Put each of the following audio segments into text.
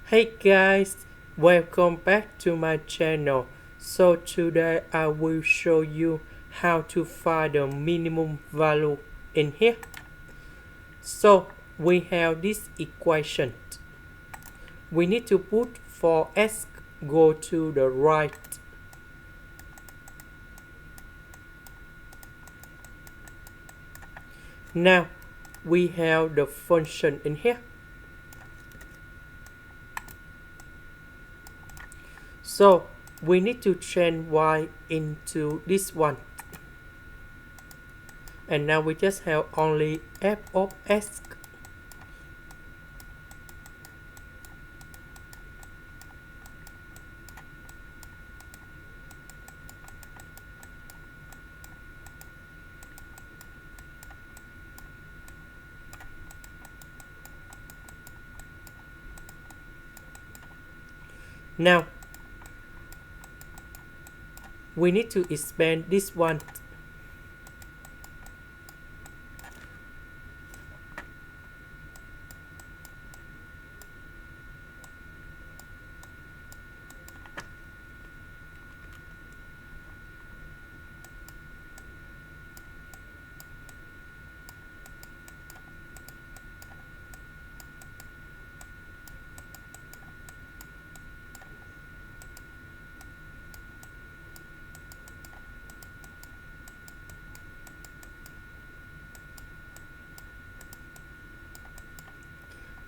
Hey guys, welcome back to my channel. So today I will show you how to find the minimum value in here. So we have this equation. We need to put for x go to the right. Now we have the function in here. So we need to change y into this one. And now we just have only f of x. Now we need to expand this one.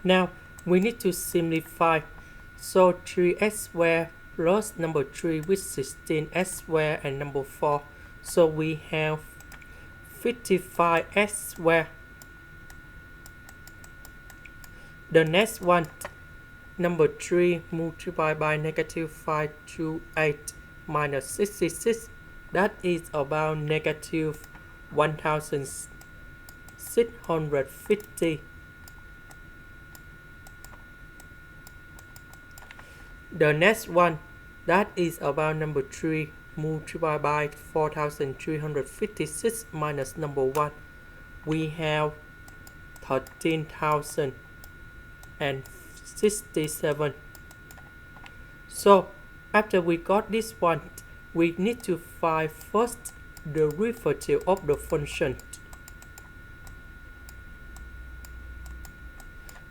Now we need to simplify. So 3x squared plus number 3 with 16x squared and number 4. So we have 55x squared. The next one, number 3 multiplied by negative 5 to 8 minus 66. That is about negative 1650. The next one, that is about number 3 multiplied by 4356 minus number 1. We have 13,067. So after we got this one, we need to find first the derivative of the function.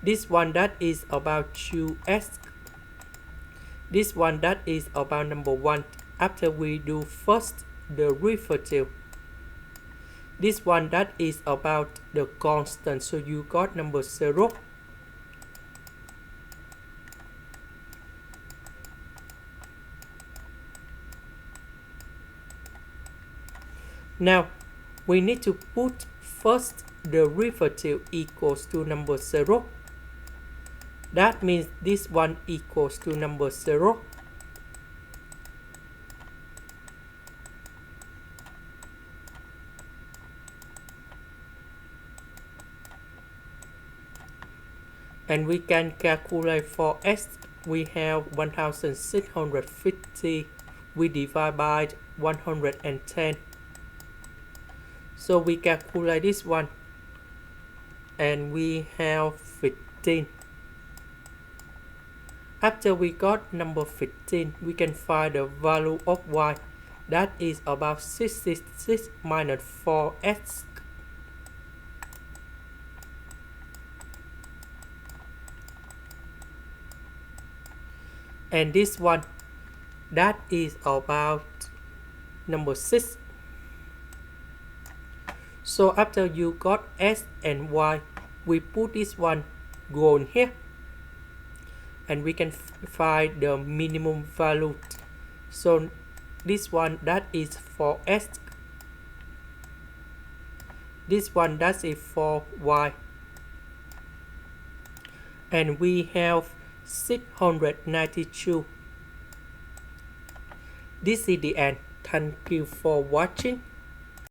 This one that is about 2x. This one that is about number 1. After we do first the derivative. This one that is about the constant. So you got number 0. Now we need to put first the derivative equals to number 0. That means this one equals to number 0. And we can calculate for x. We have 1650. We divide by 110. So we calculate this one. And we have 15. After we got number 15, we can find the value of y. That is about 66 minus 4x. And this one, that is about number 6. So after you got x and y, we put this one go in here. And we can find the minimum value. So this one that is for x. This one that is for y. And we have 692. This is the end. Thank you for watching.